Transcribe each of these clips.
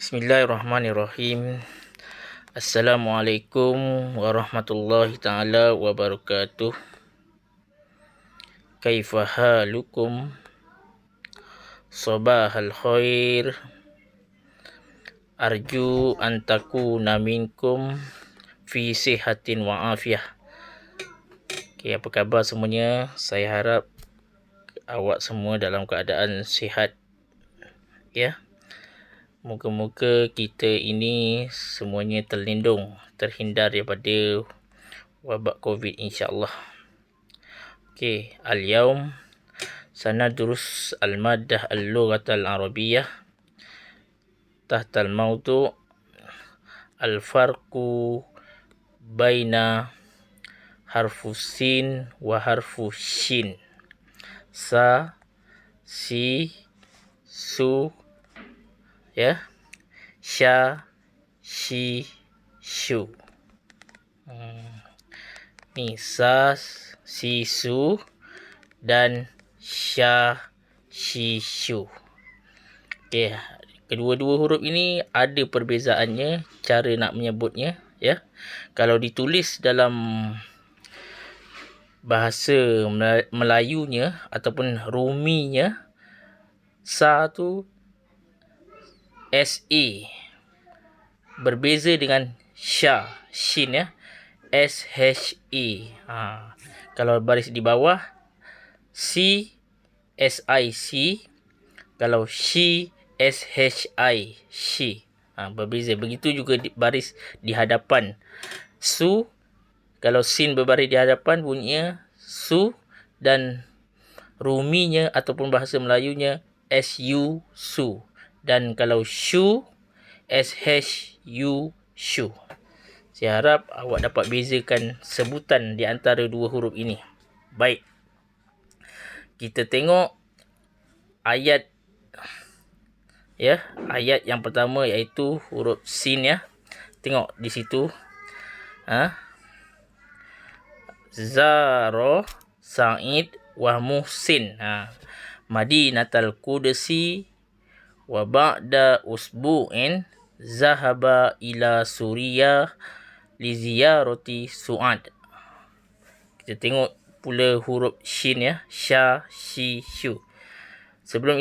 Bismillahirrahmanirrahim. Assalamualaikum warahmatullahi taala wabarakatuh. Kaifa halukum? Sabahal khair. Arju an takuna minkum fi sihatin wa afiyah. Okay, apa khabar semuanya? Saya harap awak semua dalam keadaan sihat. Ya. Moga-moga kita ini semuanya terhindar daripada wabak COVID insya-Allah. Okey, al-yaum sanadrus al-maddah al-lughah al-arabiyyah tahta al-mawdu' al-farqu baina harfu sin wa harfu shin. Sa, si, su, ya, sya, shi, shu. Ni sa, si, su dan sya, shi, shu. Okey, kedua-dua huruf ini ada perbezaannya cara nak menyebutnya, ya. Kalau ditulis dalam bahasa Melayunya ataupun Ruminya, sa tu SA berbeza dengan sya, shin, ya, SHA. Kalau baris di bawah C SIC, kalau she SHI, she. Berbeza. Begitu juga baris di hadapan. Su, kalau sin berbaris di hadapan bunyinya su, dan Ruminya ataupun bahasa Melayunya SU, su. Dan kalau shu, SHU, shu. Saya harap awak dapat bezakan sebutan di antara dua huruf ini. Baik. Kita tengok ayat, ya, ayat yang pertama iaitu huruf sin, ya. Tengok di situ. Zara Sa'id wa Muhsin. Madinatul Qudsi wa ba'da usbu'in zahaba ila Suriah li ziyarati Su'ad. Kita tengok pula huruf shin, ya, sya, shi, shu. Sebelum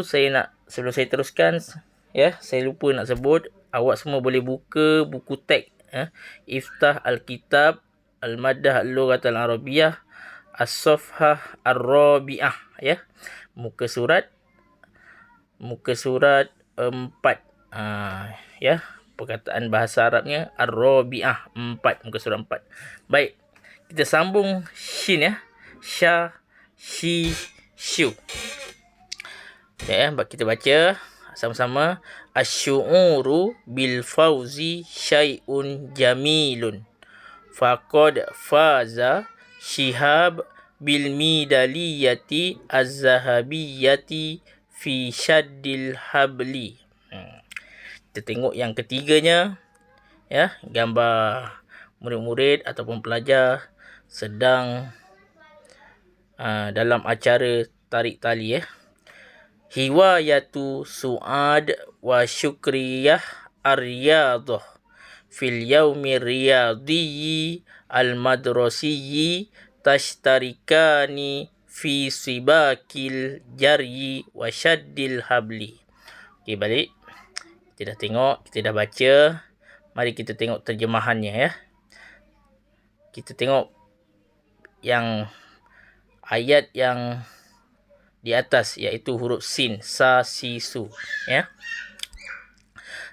saya teruskan, ya, saya lupa nak sebut, awak semua boleh buka buku teks, ya. Iftah al-kitab al-maddah al-lughah al-arabiyyah as-safhah ar-rabi'ah, ya. Muka surat 4. Ya, perkataan bahasa Arabnya ar-rabi'ah, 4, muka surat 4. Baik, kita sambung shin, ya. Sya, shi, shu. Ya, kita baca sama-sama. Asy-syu'uru bil fauzi syai'un jamilun. Faqad faza Shihab bil midaliyati az-zahabiyyati fi syaddil habli. Kita tengok yang ketiganya, ya, gambar murid-murid ataupun pelajar sedang dalam acara tarik tali, ya. Hiwayatu Su'ad wa Syukriyah ar-riyadah fil yaumir riyadiyyi al-madrasiyyi tashtarikani fi sibakil jaryi wa syaddil habli. Okey, balik. Kita dah tengok, kita dah baca. Mari kita tengok terjemahannya, ya. Kita tengok yang ayat yang di atas iaitu huruf sin, sa, si, su, ya.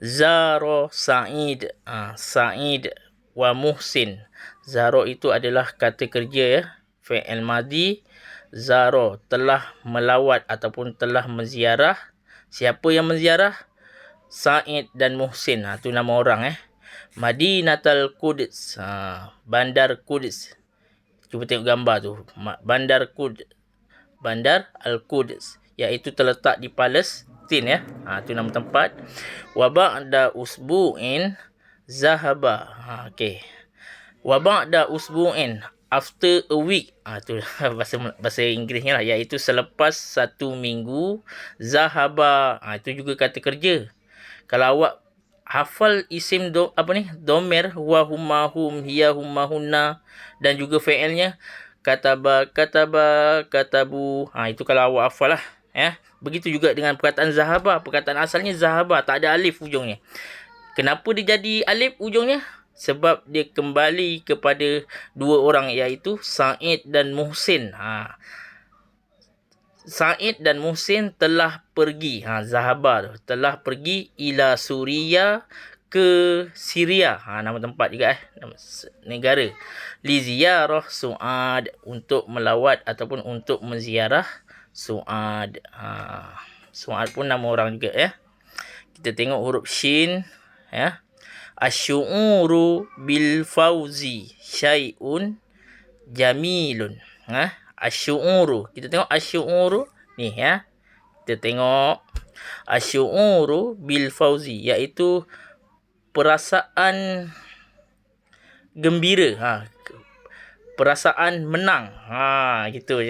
Zara Sa'id, Sa'id wa Muhsin. Zara itu adalah kata kerja, ya, fi'il madhi. Zara telah melawat ataupun telah menziarah. Siapa yang menziarah? Sa'id dan Muhsin. Itu nama orang, Madinatul Quds, Bandar Quds. Cuba tengok gambar tu. Bandar Quds, Bandar Al-Quds, iaitu terletak di Palestin, ya. Itu nama tempat. Wa ba'da usbu'in zahaba. Okey. Wa ba'da usbu'in, after a week. Tu bahasa Inggerisnya lah, iaitu selepas 1 minggu. Zahaba, itu juga kata kerja. Kalau awak hafal isim domer, huwa, huma, hum, hiya, humma, hunna, dan juga fi'ilnya kataba, katabu. Itu kalau awak hafal lah. Begitu juga dengan perkataan zahaba. Perkataan asalnya zahaba, tak ada alif ujungnya. Kenapa dia jadi alif ujungnya? Sebab dia kembali kepada dua orang, iaitu Sa'id dan Muhsin. Sa'id dan Muhsin telah pergi. Zahaba tu telah pergi ila Suria, ke Syria. Nama tempat juga nama negara. Li ziyarah Su'ad, untuk melawat ataupun untuk menziarah Su'ad. Su'ad pun nama orang juga Kita tengok huruf shin Asy'uru bil fauzi syai'un jamilun. Asy'uru. Kita tengok asy'uru ni Kita tengok asy'uru bil fauzi, iaitu perasaan gembira, perasaan menang. Gitu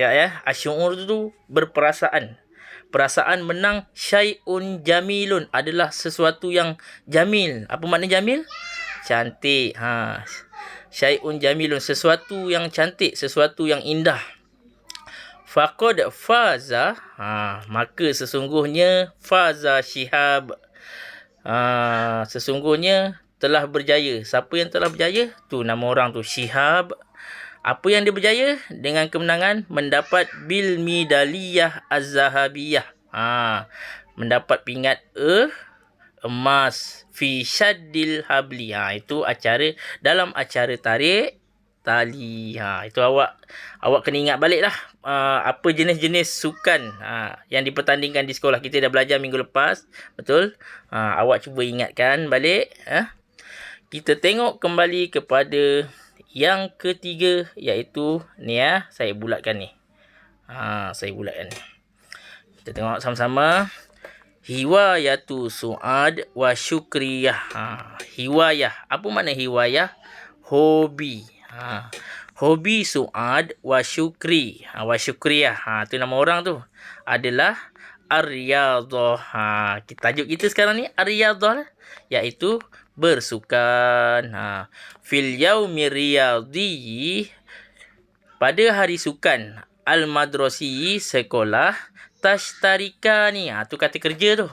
Asy'ur tu berperasaan. Perasaan menang. Syai'un jamilun adalah sesuatu yang jamil. Apa makna jamil? Cantik. Syai'un jamilun, sesuatu yang cantik, sesuatu yang indah. Faqad faza, maka sesungguhnya faza Syihab, sesungguhnya telah berjaya. Siapa yang telah berjaya? Tu nama orang tu, Syihab. Apa yang dia berjaya? Dengan kemenangan, mendapat bil midaliyah az-zahabiyah. Mendapat pingat emas fi syaddil habli. Itu dalam acara tarik tali. Itu awak kena ingat balik lah apa jenis-jenis sukan yang dipertandingkan di sekolah. Kita dah belajar minggu lepas, betul? Awak cuba ingatkan balik. Kita tengok kembali kepada yang ketiga, iaitu ni saya bulatkan ni. Saya bulatkan ni. Kita tengok sama-sama. Hiwayatu Su'ad wa syukriyah. Hiwayah. Apa makna hiwayah? Hobi. Hobi Su'ad wa syukri. Wa syukriyah. Tu nama orang tu. Adalah ar-riyadhah. Tajuk kita sekarang ni ar-riyadhah, iaitu bersukan. Fil yaumir riyadhi, pada hari sukan. Al-madrasi, sekolah. Tashtarikani, tu kata kerja tu.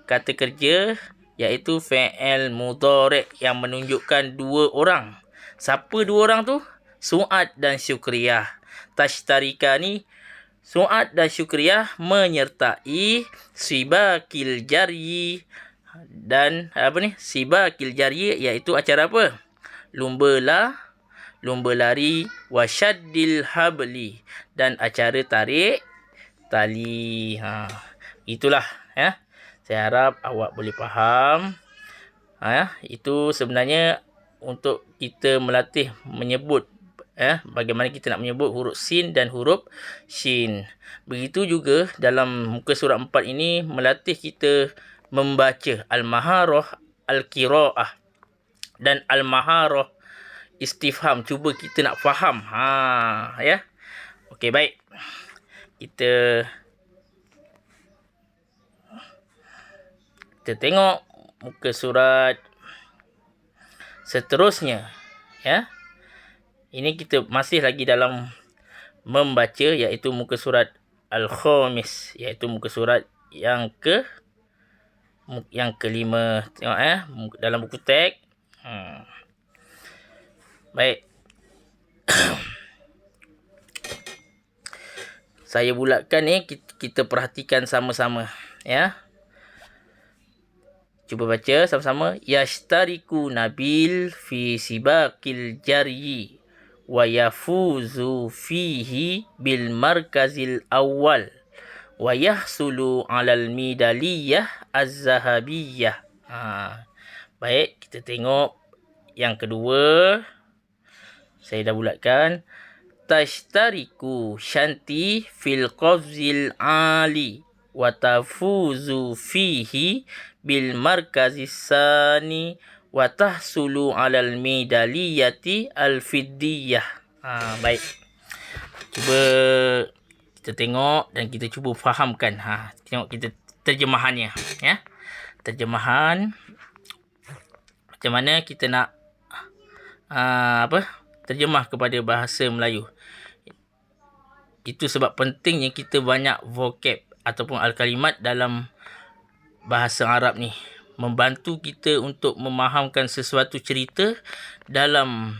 Kata kerja iaitu fi'il mudhari' yang menunjukkan dua orang. Siapa dua orang tu? Su'ad dan Syukriyah. Tashtarikani, Su'ad dan Syukriyah menyertai sibakil jaryi. Dan sibakil jaryi iaitu acara apa? Lumba lari, wasyaddil habli, dan acara tarik tali. Itulah saya harap awak boleh faham. Itu sebenarnya untuk kita melatih menyebut bagaimana kita nak menyebut huruf sin dan huruf shin. Begitu juga dalam muka surat 4 ini melatih kita membaca al-maharah al-qiraah dan al-maharah istifham. Cuba kita nak faham. Okey, baik. Kita tengok muka surat seterusnya. Ini kita masih lagi dalam membaca, iaitu muka surat al-khamis, iaitu muka surat yang kelima. Tengok dalam buku teks. Baik. Saya bulatkan ni, kita perhatikan sama-sama Cuba baca sama-sama. Yashtariku Nabil fi sibaqil jaryi wa yafuzu fihi bil markazil awal wa yahsulu alal midaliyah az-zahabiyah. Baik, kita tengok yang kedua. Saya dah bulatkan. Tashtariku Shanti fil qafzil ali wa tafuzu fihi bil markazis sani wa tahsulu alal medaliyati al fiddiyah. Baik. Cuba kita tengok dan kita cuba fahamkan. Tengok kita terjemahannya terjemahan. Macam mana kita nak terjemah kepada bahasa Melayu. Itu sebab pentingnya kita banyak vocab ataupun al-kalimat dalam bahasa Arab ni. Membantu kita untuk memahamkan sesuatu cerita dalam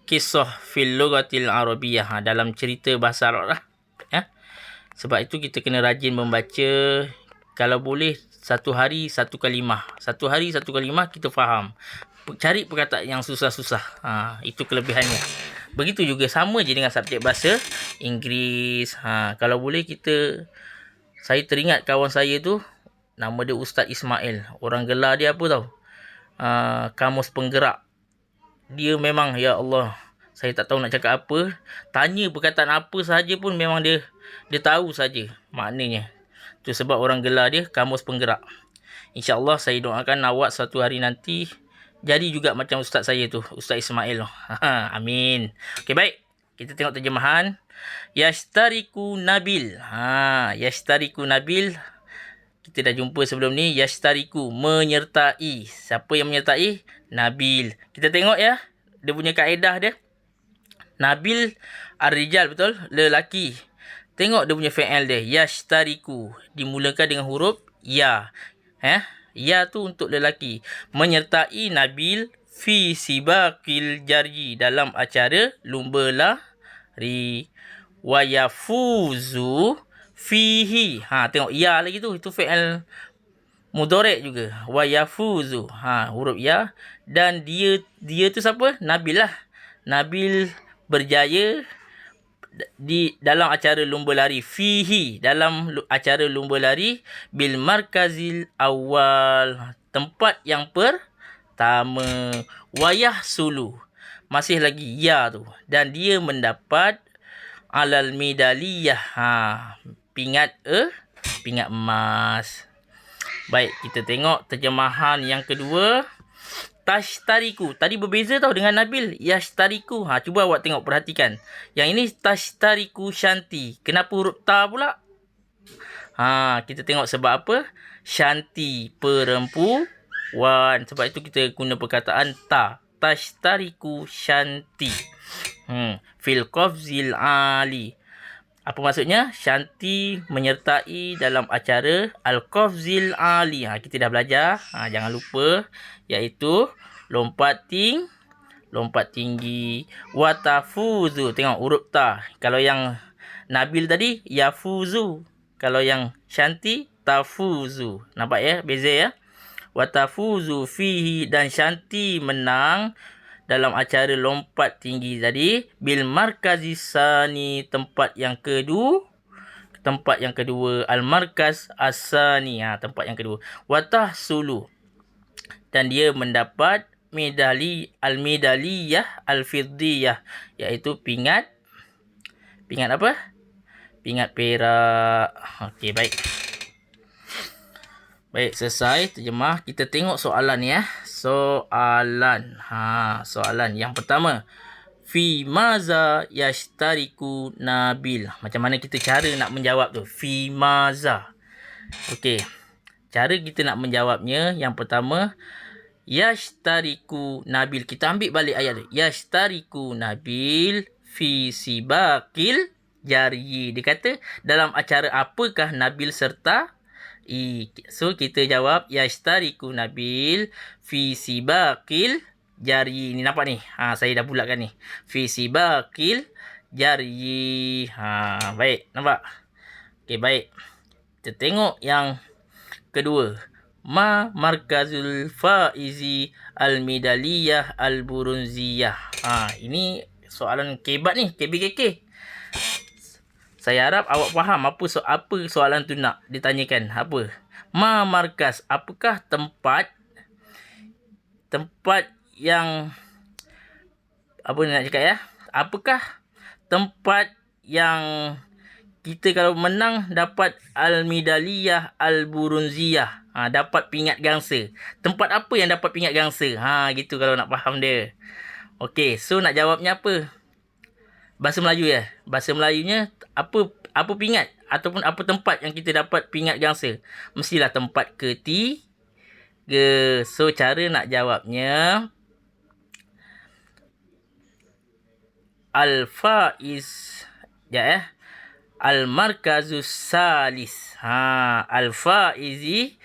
kisah fil lughatil arabiyyah, dalam cerita bahasa Arab lah. Sebab itu kita kena rajin membaca. Kalau boleh satu hari satu kalimah. Satu hari satu kalimah kita faham. Cari perkataan yang susah-susah. Itu kelebihannya. Begitu juga sama je dengan subjek bahasa Inggeris. Kalau boleh saya teringat kawan saya tu, nama dia Ustaz Ismail. Orang gelar dia apa tau? Kamus Penggerak. Dia memang, ya Allah, saya tak tahu nak cakap apa. Tanya perkataan apa sahaja pun memang dia tahu saja maknanya. Tu sebab orang gelar dia Kamus Penggerak. InsyaAllah saya doakan awak suatu hari nanti jadi juga macam ustaz saya tu, Ustaz Ismail. Amin. Okey, baik. Kita tengok terjemahan. Yashtariku Nabil. Yashtariku Nabil. Kita dah jumpa sebelum ni. Yashtariku, menyertai. Siapa yang menyertai? Nabil. Kita tengok ya. Dia punya kaedah dia. Nabil ar-rijal, betul? Lelaki. Tengok dia punya fi'il dia. Yashtariku. Dimulakan dengan huruf ya. Ya tu untuk lelaki. Menyertai Nabil fi sibaqil jaryi, dalam acara lumba lari. Wa yafuzu fihi. Tengok ya lagi tu. Itu fi'il mudhari' juga. Wa yafuzu. Huruf ya. Dan dia tu siapa? Nabil lah. Nabil berjaya di dalam acara lumba lari. Fihi, dalam acara lumba lari. Bil markazil awal, tempat yang pertama. Wayah sulu, masih lagi ya tu. Dan dia mendapat alal medaliyah, pingat emas. Baik, kita tengok terjemahan yang kedua. Tashtariku. Tadi berbeza tau dengan Nabil. Yashtariku. Cuba awak tengok, perhatikan. Yang ini tashtariku Shanti. Kenapa huruf ta pula? Kita tengok sebab apa? Shanti, perempuan. Sebab itu kita guna perkataan ta. Tashtariku Shanti. Fil qafzil ali. Apa maksudnya? Shanti menyertai dalam acara al-qafzil ali. Kita dah belajar. Jangan lupa. Iaitu lompat tinggi. Watafuzu. Tengok huruf ta. Kalau yang Nabil tadi, yafuzu. Kalau yang Shanti, tafuzu. Nampak ya? Beza ya? Watafuzu fihi. Dan Shanti menang dalam acara lompat tinggi tadi. Bil markazisani. Tempat yang kedua. Al-markaz asani. Tempat yang kedua. Watahsulu. Dan dia mendapat al-medaliyah al-firdiyah, iaitu pingat apa? Pingat perak. Okey, baik. Baik, selesai terjemah. Kita tengok soalan ya. Soalan. Soalan yang pertama. Fi maza yashtariku Nabil. Macam mana kita cara nak menjawab tu? Fi maza. Okey. Cara kita nak menjawabnya, yang pertama, yashtariku Nabil. Kita ambil balik ayat tu. Yashtariku Nabil fi sibaqil jaryi. Dia kata, dalam acara apakah Nabil serta? So, kita jawab, yashtariku Nabil fi sibaqil jaryi. Ni nampak ni? Saya dah bulatkan ni. Fi sibaqil jaryi. Baik, nampak? Okey, baik. Kita tengok yang kedua. Ma markazul faizi al-medaliyah al-burunziyah. Ini soalan kebat ni, KBKK. Saya harap awak faham apa soalan tu nak ditanyakan. Apa? Ma markaz, apakah tempat yang apa nak cakap ya? Apakah tempat yang kita kalau menang dapat al-medaliyah al-burunziyah, dapat pingat gangsa. Tempat apa yang dapat pingat gangsa? Gitu kalau nak faham dia. Okey, so nak jawabnya apa? Bahasa Melayu ya. Bahasa Melayunya apa pingat ataupun apa tempat yang kita dapat pingat gangsa? Mestilah tempat Ge. So, cara nak jawabnya, Al-Faiz. Al-Markazus Salis. Al-Faizi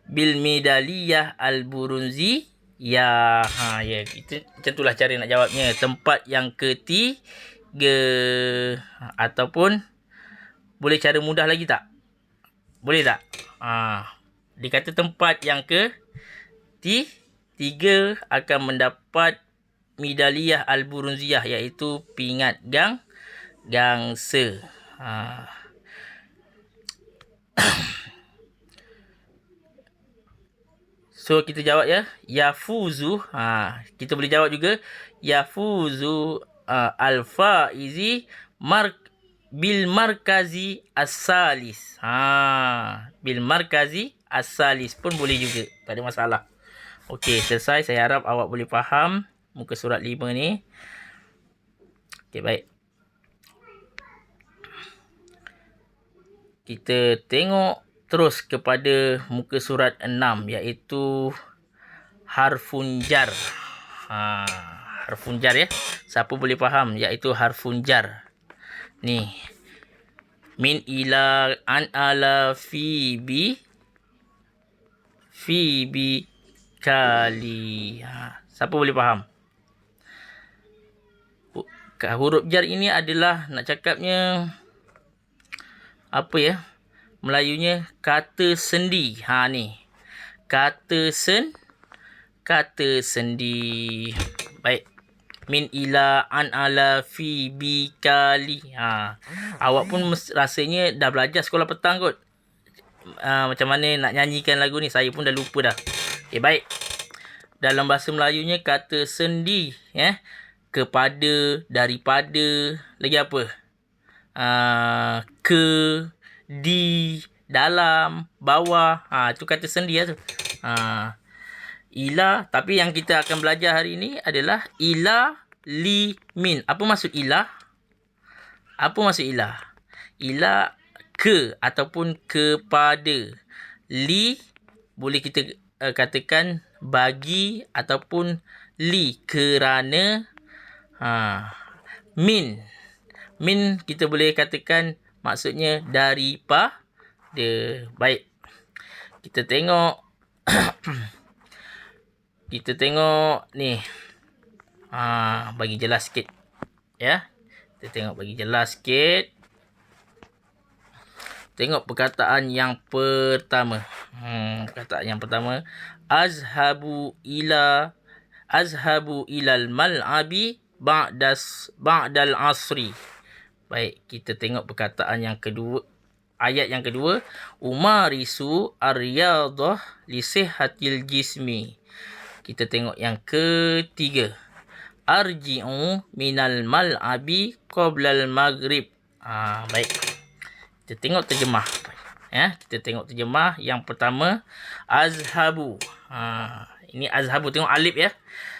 bil medaliyah al-Burunzi. Ya. Ya. Macam itulah cara nak jawabnya. Tempat yang ketiga. Ataupun boleh cara mudah lagi tak? Boleh tak? Dia kata tempat yang ketiga akan mendapat medaliyah al-Burunziyah, iaitu pingat gangsa. So, kita jawab ya. Yafuzu. Kita boleh jawab juga. Yafuzu al-Faizi bil markazi as-salis. Bil markazi as-salis pun boleh juga. Tak ada masalah. Okey, selesai. Saya harap awak boleh faham muka surat 5 ni. Okey, baik. Kita tengok terus kepada muka surat 6, iaitu harfun jar. Harfun jar ya. Siapa boleh faham iaitu harfun jar? Ni. Min ila an ala fi bi kali. Siapa boleh faham? Huruf jar ini adalah, nak cakapnya, apa ya? Melayunya kata sendi. Ni. Kata sendi. Baik. Min ila an ala fi bi kali. Awak pun rasanya dah belajar sekolah petang kot. Macam mana nak nyanyikan lagu ni. Saya pun dah lupa dah. Okay, baik. Dalam bahasa Melayunya kata sendi. Kepada, daripada. Lagi apa? Ke, di, dalam, bawah. Itu kata sendi lah tu. Ila. Tapi yang kita akan belajar hari ni adalah ila, li, min. Apa maksud ila? Apa maksud ila? Ila ke ataupun kepada. Li boleh kita katakan bagi ataupun li kerana. Min kita boleh katakan maksudnya daripada. Baik. Kita tengok. Kita tengok ni. Bagi jelas sikit. Ya. Kita tengok bagi jelas sikit. Tengok perkataan yang pertama. Perkataan yang pertama. Azhabu ilal mal'abi ba'dal asri. Baik, kita tengok perkataan yang kedua. Ayat yang kedua. Umarisu ar-riyadah li sihhatil jismi. Kita tengok yang ketiga. Arji'u minal mal'abi qoblal maghrib. Baik. Kita tengok terjemah. Kita tengok terjemah. Yang pertama, azhabu. Ini azhabu. Tengok alif ya.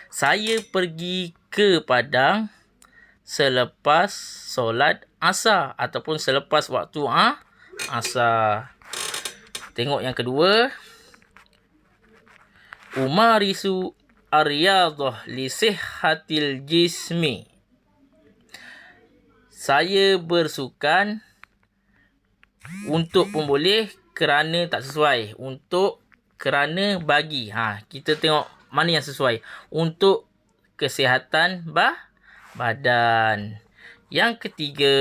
Saya pergi ke padang selepas solat asar ataupun selepas waktu asar. Tengok yang kedua. Umarisu ar-riyadah li sihhatil jismi. Saya bersukan untuk pun boleh, kerana tak sesuai. Untuk, kerana, bagi. Kita tengok mana yang sesuai. Untuk kesihatan badan. Yang ketiga,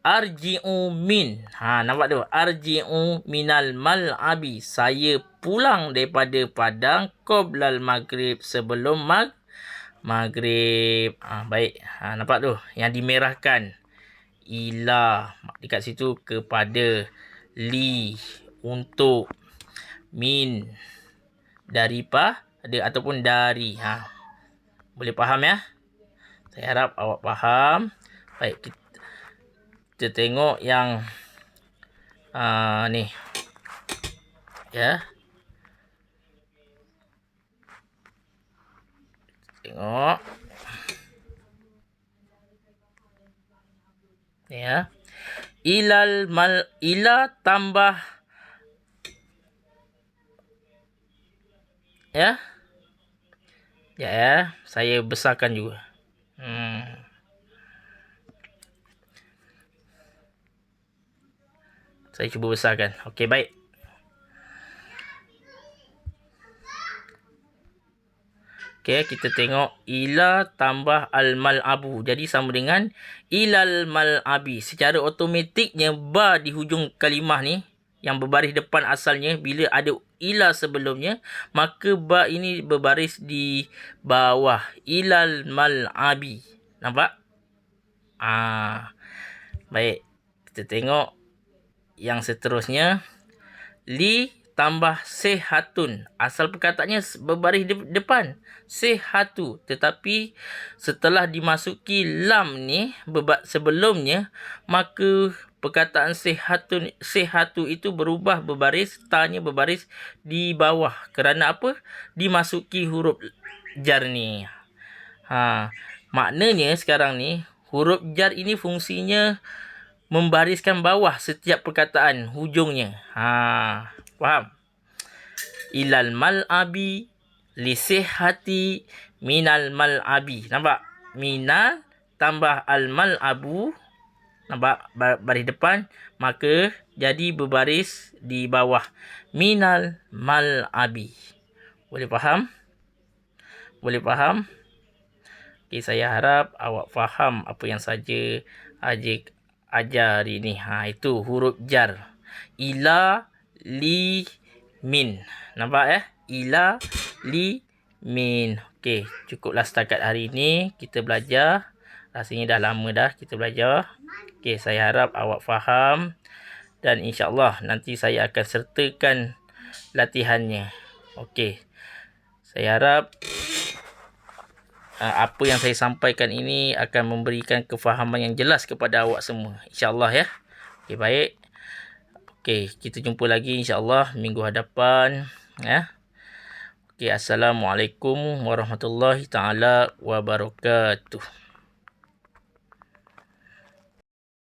arji'u min. Nampak tu? Arji'u minal mal'abi. Saya pulang daripada padang qoblal maghrib. Sebelum maghrib. Baik. Nampak tu? Yang dimerahkan. Ila. Dekat situ kepada. Li. Untuk. Min. Daripada. Ataupun dari. Boleh faham ya? Saya harap awak faham. Baik. Kita tengok yang. Ni. Ya. Tengok. Ya. Ila tambah ya. Ya, saya besarkan juga. Saya cuba besarkan. Okey, baik. Okey, kita tengok ila tambah al-mal'abu. Jadi sama dengan ilal mal'abi. Secara automatiknya ba di hujung kalimah ni yang berbaris depan asalnya, bila ada ila sebelumnya, maka ba ini berbaris di bawah. Ilal mal'abi. Nampak? Baik. Kita tengok yang seterusnya. Li tambah sehatun. Asal perkataannya berbaris depan. Sehatu. Tetapi setelah dimasuki lam ni sebelumnya, maka perkataan sehatu itu berubah berbaris, tanya berbaris di bawah. Kerana apa? Dimasuki huruf jar ni. Maknanya sekarang ni huruf jar ini fungsinya membariskan bawah setiap perkataan hujungnya. Faham? Ilal mal'abi lisihati minal mal'abi. Nampak? Minal tambah al mal'abu. Nampak baris depan, maka jadi berbaris di bawah. Minal mal'abi. Boleh faham? Boleh faham? Okay, saya harap awak faham apa yang saja Ajik ajar hari ni. Itu huruf jar. Ila, li, min. Nampak Ila, li, min. Okey, cukuplah setakat hari ni kita belajar. Rasanya dah lama dah kita belajar. Okey, saya harap awak faham. Dan insya-Allah nanti saya akan sertakan latihannya. Okey. Saya harap apa yang saya sampaikan ini akan memberikan kefahaman yang jelas kepada awak semua. InsyaAllah ya. Okey, baik. Okey, kita jumpa lagi insyaAllah minggu hadapan. Ya. Okey, Assalamualaikum warahmatullahi taala wabarakatuh.